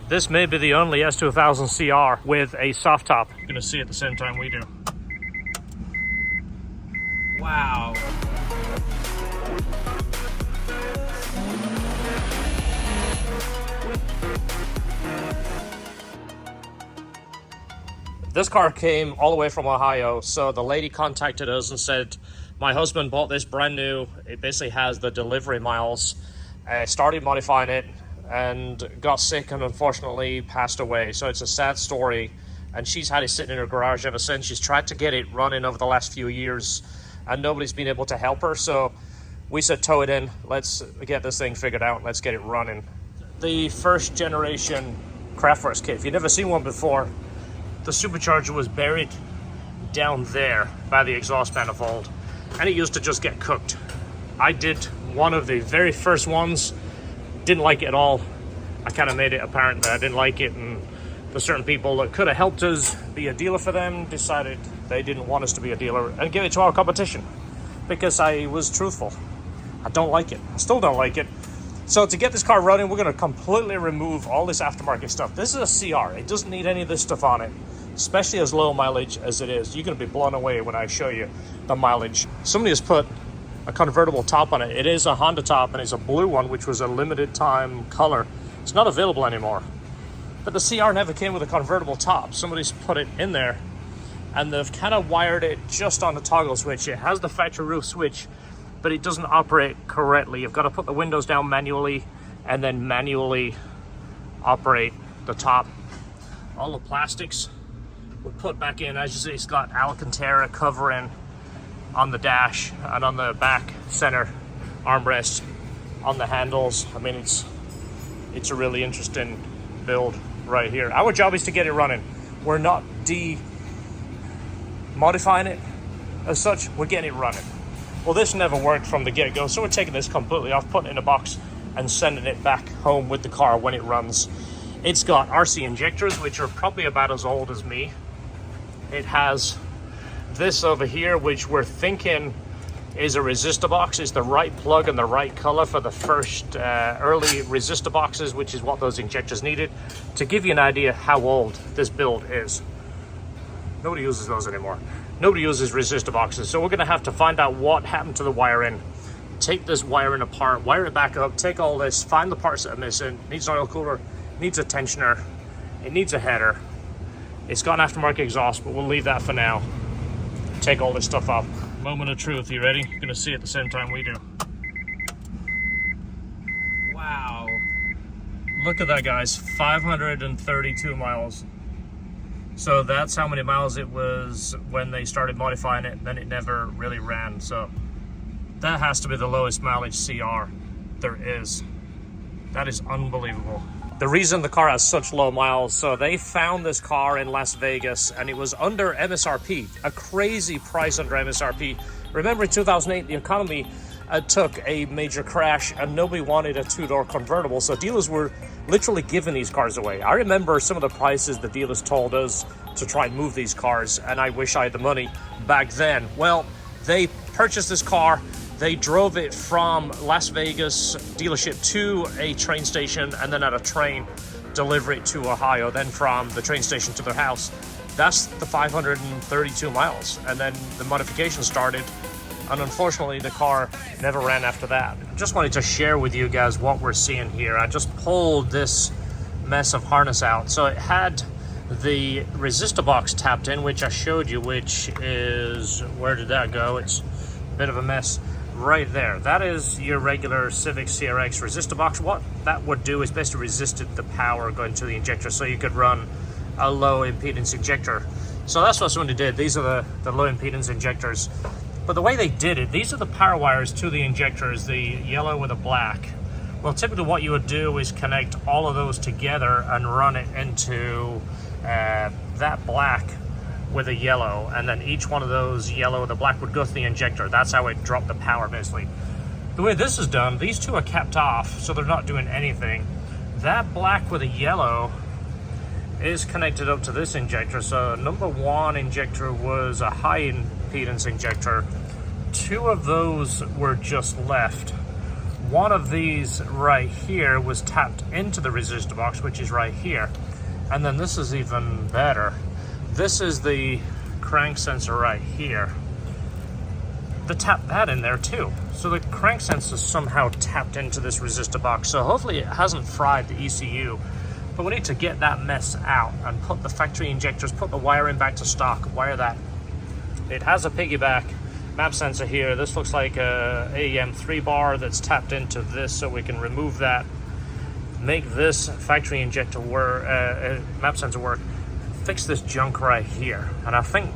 This may be the only S2000 CR with a soft top. You're gonna see it at the same time we do. Wow. This car came all the way from Ohio, so the lady contacted us and said, my husband bought this brand new. It basically has the delivery miles. Started modifying it and got sick and unfortunately passed away. So it's a sad story, and she's had it sitting in her garage ever since. She's tried to get it running over the last few years and nobody's been able to help her. So we said, tow it in, let's get this thing figured out, let's get it running. The first generation Kraftwerks kit, if you've never seen one before, the supercharger was buried down there by the exhaust manifold, and it used to just get cooked. I did one of the very first ones, didn't like it at all. I kind of made it apparent that I didn't like it, and the certain people that could have helped us be a dealer for them decided they didn't want us to be a dealer and give it to our competition because I was truthful. I don't like it. I still don't like it. So to get this car running, we're going to completely remove all this aftermarket stuff. This is a CR. It doesn't need any of this stuff on it, especially as low mileage as it is. You're going to be blown away when I show you the mileage. Somebody has put a convertible top on it. It is a Honda top, and it's a blue one, which was a limited time color. It's not available anymore. But the CR never came with a convertible top. Somebody's put it in there, and they've kind of wired it just on the toggle switch. It has the factory roof switch, but it doesn't operate correctly. You've got to put the windows down manually and then manually operate the top. All the plastics were put back in. As you see, it's got Alcantara covering on the dash and on the back center armrest, on the handles. I mean, it's a really interesting build right here. Our job is to get it running. We're not modifying it as such, we're getting it running. Well, this never worked from the get-go, so we're taking this completely off, putting it in a box and sending it back home with the car when it runs. It's got RC injectors, which are probably about as old as me. It has this over here, which we're thinking is a resistor box. It's the right plug and the right color for the first early resistor boxes, which is what those injectors needed. To give you an idea how old this build is. Nobody uses those anymore. Nobody uses resistor boxes, so we're going to have to find out what happened to the wiring, take this wiring apart, wire it back up, take all this, find the parts that are missing. It needs an oil cooler, needs a tensioner, it needs a header. It's got an aftermarket exhaust, but we'll leave that for now. Take all this stuff up. Moment of truth, you ready? You're going to see it at the same time we do. Wow. Look at that, guys, 532 miles. So that's how many miles it was when they started modifying it, then it never really ran. So that has to be the lowest mileage CR there is. That is unbelievable. The reason the car has such low miles, so they found this car in Las Vegas and it was under MSRP, a crazy price under MSRP. Remember in 2008, the economy took a major crash and nobody wanted a two-door convertible, so dealers were literally giving these cars away. I remember some of the prices the dealers told us to try and move these cars, and I wish I had the money back then. Well, they purchased this car, they drove it from Las Vegas dealership to a train station, and then at a train deliver it to Ohio, then from the train station to their house. That's the 532 miles, and then the modification started, and unfortunately the car never ran after that. Just wanted to share with you guys what we're seeing here. I just pulled this mess of harness out. So it had the resistor box tapped in, which I showed you, which is, where did that go? It's a bit of a mess right there. That is your regular Civic CRX resistor box. What that would do is basically resisted the power going to the injector, so you could run a low impedance injector. So that's what somebody did. These are the low impedance injectors. But the way they did it, these are the power wires to the injectors, the yellow with the black. Well, typically what you would do is connect all of those together and run it into that black with a yellow, and then each one of those yellow with the black would go to the injector. That's how it dropped the power, basically. The way this is done, these two are capped off, so they're not doing anything. That black with a yellow is connected up to this injector. So number one injector was a high impedance injector. Two of those were just left. one of these right here was tapped into the resistor box, which is right here. And then this is even better. This is the crank sensor right here. They tapped that in there too. So the crank sensor somehow tapped into this resistor box. So hopefully it hasn't fried the ECU. But we need to get that mess out and put the factory injectors, put the wiring back to stock, wire that. It has a piggyback map sensor here. This looks like a AEM 3-bar that's tapped into this, so we can remove that, make this factory injector work, map sensor work, fix this junk right here. And I think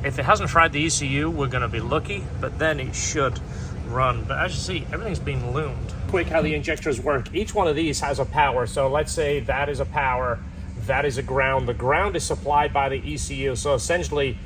if it hasn't fried the ECU, we're going to be lucky, but then it should run. But as you see, everything's been loomed. Quick how the injectors work. Each one of these has a power. So let's say that is a power, that is a ground. The ground is supplied by the ECU. So essentially,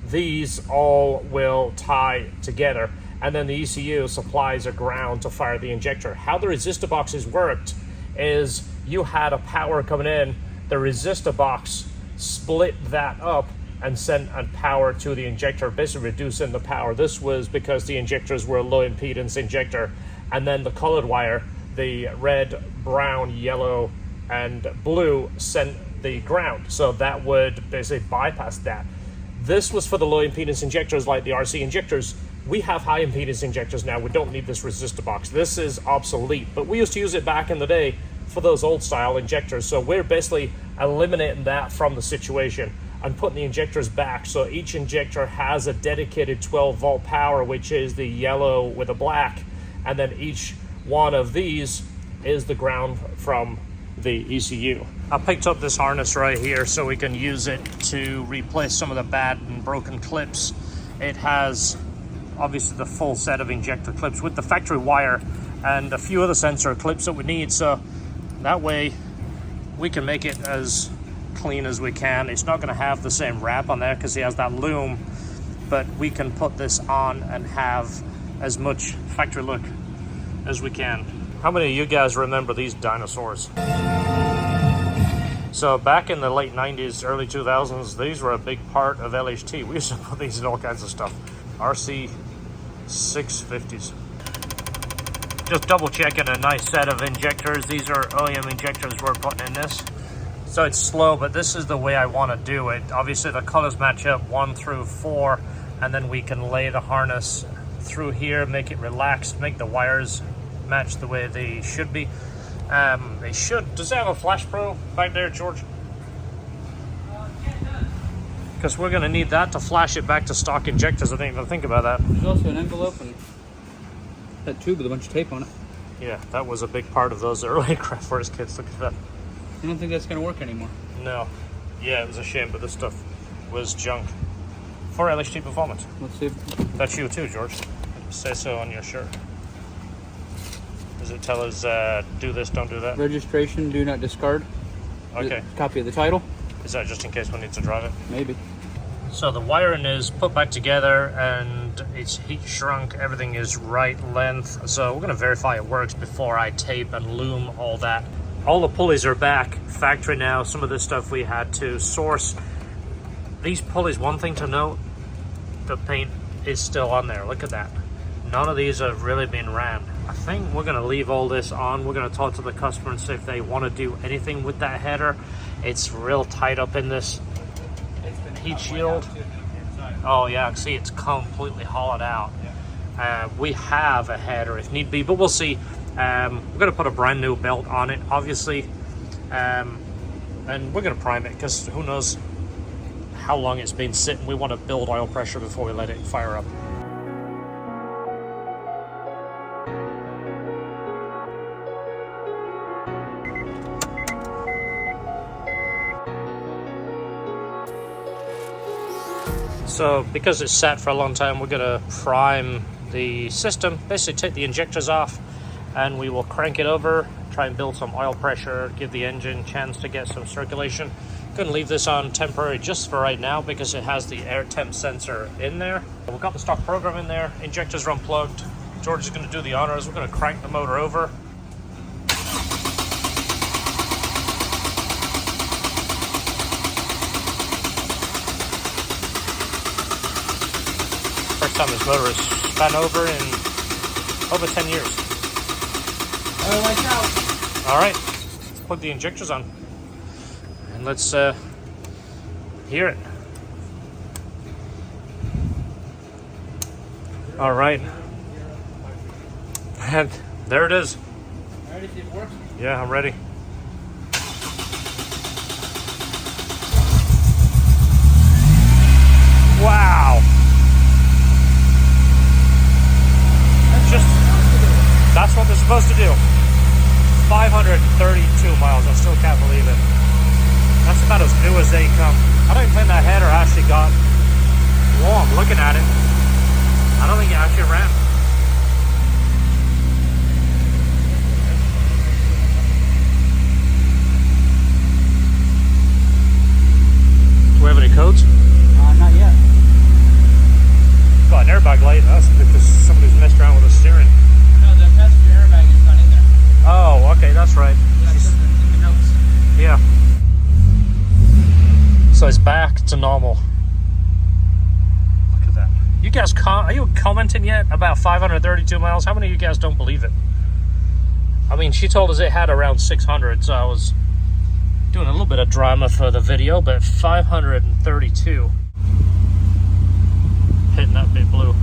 these all will tie together, and then the ECU supplies a ground to fire the injector. How the resistor boxes worked is you had a power coming in, the resistor box split that up and sent a power to the injector, basically reducing the power. This was because the injectors were a low impedance injector, and then the colored wire, the red, brown, yellow, and blue sent the ground. So that would basically bypass that. This was for the low impedance injectors like the RC injectors. We have high impedance injectors now. We don't need this resistor box. This is obsolete, but we used to use it back in the day for those old style injectors. So we're basically eliminating that from the situation and putting the injectors back. So each injector has a dedicated 12 volt power, which is the yellow with a black. And then each one of these is the ground from the ECU. I picked up this harness right here so we can use it to replace some of the bad and broken clips. It has obviously the full set of injector clips with the factory wire and a few other sensor clips that we need, so that way we can make it as clean as we can. It's not going to have the same wrap on there because he has that loom, but we can put this on and have as much factory look as we can. How many of you guys remember these dinosaurs? So back in the late 90s, early 2000s, these were a big part of LHT. We used to put these in all kinds of stuff. RC 650s. Just double checking a nice set of injectors. These are OEM injectors we're putting in this. So it's slow, but this is the way I want to do it. Obviously the colors match up 1 through 4, and then we can lay the harness through here, make it relaxed, make the wires match the way they should be. They should. Does it have a Flash Pro back there, George? Because we're going to need that to flash it back to stock injectors. I didn't even think about that. There's also an envelope and that tube with a bunch of tape on it. Yeah, that was a big part of those early Craft Force kits. Look at that. I don't think that's going to work anymore. No. Yeah, it was a shame, but this stuff was junk. For LHT Performance. Let's see. That's you too, George. It says so on your shirt. Does it tell us do this, don't do that? Registration, do not discard. Okay. Copy of the title. Is that just in case we need to drive it? Maybe. So the wiring is put back together and it's heat shrunk. Everything is right length. So we're going to verify it works before I tape and loom all that. All the pulleys are back factory now. Some of this stuff we had to source. These pulleys, one thing to note, the paint is still on there. Look at that. None of these have really been ran. I think we're going to leave all this on. We're going to talk to the customer and see if they want to do anything with that header. It's real tight up in this heat shield. Oh yeah, see, it's completely hollowed out. We have a header if need be, but we'll see. We're going to put a brand new belt on it, obviously, and we're going to prime it because who knows how long it's been sitting. We want to build oil pressure before we let it fire up. So because it's sat for a long time, we're going to prime the system, basically take the injectors off, and we will crank it over, try and build some oil pressure, give the engine a chance to get some circulation. Going to leave this on temporary just for right now because it has the air temp sensor in there. We've got the stock program in there, injectors are unplugged. George is going to do the honors. We're going to crank the motor over. First time this motor has span over in over 10 years. lights out. All right, let's put the injectors on. And let's hear it. All right. And there it is. Ready to see if it works? Yeah, I'm ready. Wow. That's what they're supposed to do. 532 miles. I still can't believe it. That's about as new as they come. I don't think that header actually got warm looking at it. I don't think it actually ran. Do we have any codes? Not yet. Got an airbag light. That's because somebody's messed around with the steering. No, the passenger airbag is not in there. Oh, okay, that's right. Yeah, it's in the notes. Yeah. So it's back to normal. Look at that. You guys, are you commenting yet about 532 miles? How many of you guys don't believe it? I mean, she told us it had around 600, so I was doing a little bit of drama for the video, but 532. Hitting that bit blue.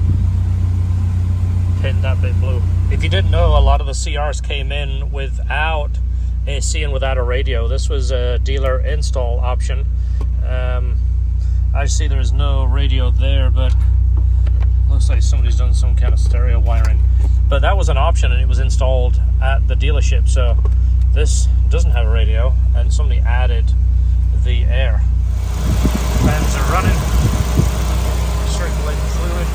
Hitting that bit blue. If you didn't know, a lot of the CRs came in without AC and without a radio. This was a dealer install option. I see there's no radio there, but looks like somebody's done some kind of stereo wiring. But that was an option, and it was installed at the dealership. So this doesn't have a radio, and somebody added the air. Fans are running, circulating fluid.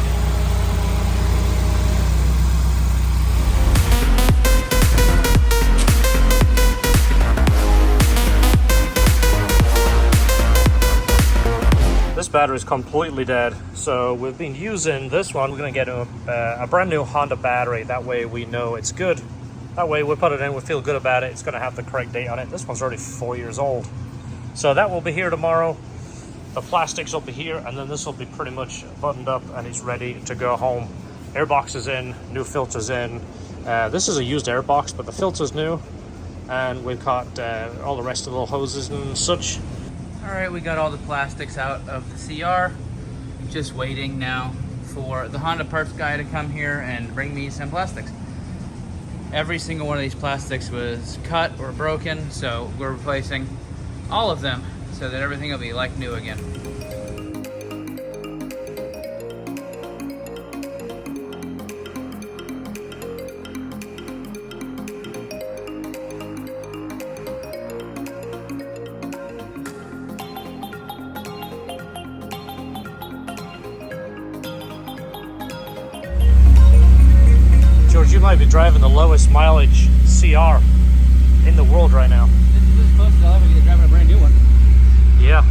This battery is completely dead, so we've been using this one. We're going to get a brand new Honda battery. That way we know it's good. That way we put it in, we feel good about it. It's going to have the correct date on it. This one's already 4 years old. So that will be here tomorrow. The plastics will be here, and then this will be pretty much buttoned up and it's ready to go home. Airbox is in, new filters in. This is a used airbox, but the filter's new. And we've got all the rest of the little hoses and such. All right, we got all the plastics out of the CR. Just waiting now for the Honda parts guy to come here and bring me some plastics. Every single one of these plastics was cut or broken, so we're replacing all of them so that everything will be like new again. George, you might be driving the lowest mileage CR in the world right now. This is as close as I'll ever get to driving a brand new one. Yeah.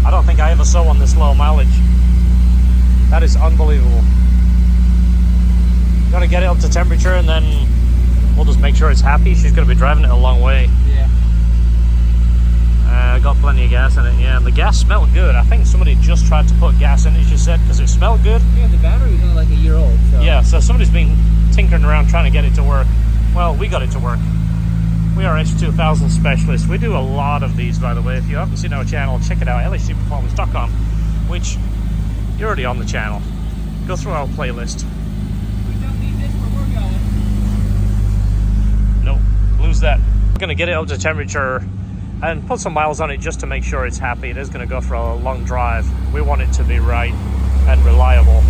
I don't think I ever saw one this low mileage. That is unbelievable. You're gonna get it up to temperature and then we'll just make sure it's happy. She's gonna be driving it a long way. Yeah. Got plenty of gas in it, yeah, and the gas smelled good. I think somebody just tried to put gas in it, she said, because it smelled good. Yeah, the battery was only like a year old. So. Yeah, so somebody's been tinkering around trying to get it to work. Well, we got it to work. We are S2000 specialists. We do a lot of these, by the way. If you haven't seen our channel, check it out, lhcperformance.com, which you're already on the channel. Go through our playlist. We don't need this where we're going. Nope, lose that. We're gonna get it up to temperature and put some miles on it just to make sure it's happy. It is going to go for a long drive. We want it to be right and reliable.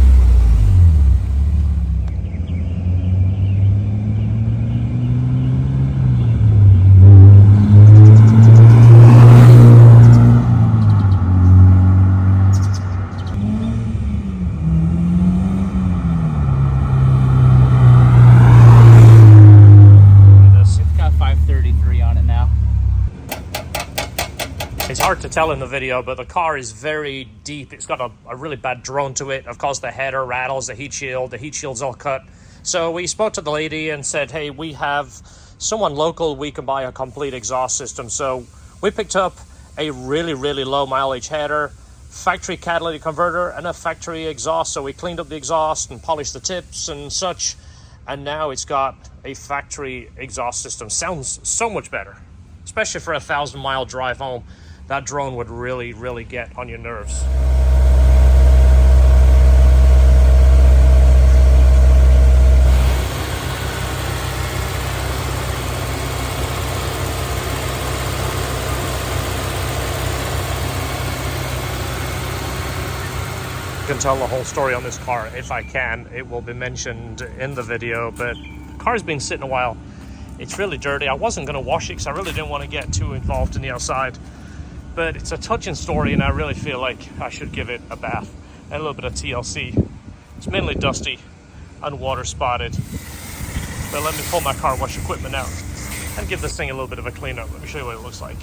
It's got 533 on it now. It's hard to tell in the video, but the car is very deep. It's got a really bad drone to it. Of course, the header rattles, the heat shield's all cut. So we spoke to the lady and said, hey, we have someone local, we can buy a complete exhaust system. So we picked up a really, really low mileage header, factory catalytic converter, and a factory exhaust. So we cleaned up the exhaust and polished the tips and such. And now it's got a factory exhaust system. Sounds so much better, especially for a 1,000-mile drive home. That drone would really, really get on your nerves. I can tell the whole story on this car if I can. It will be mentioned in the video, but the car's been sitting a while. It's really dirty. I wasn't going to wash it because I really didn't want to get too involved in the outside, but it's a touching story and I really feel like I should give it a bath and a little bit of TLC. It's mainly dusty and water spotted, but let me pull my car wash equipment out and give this thing a little bit of a clean up. Let me show you what it looks like.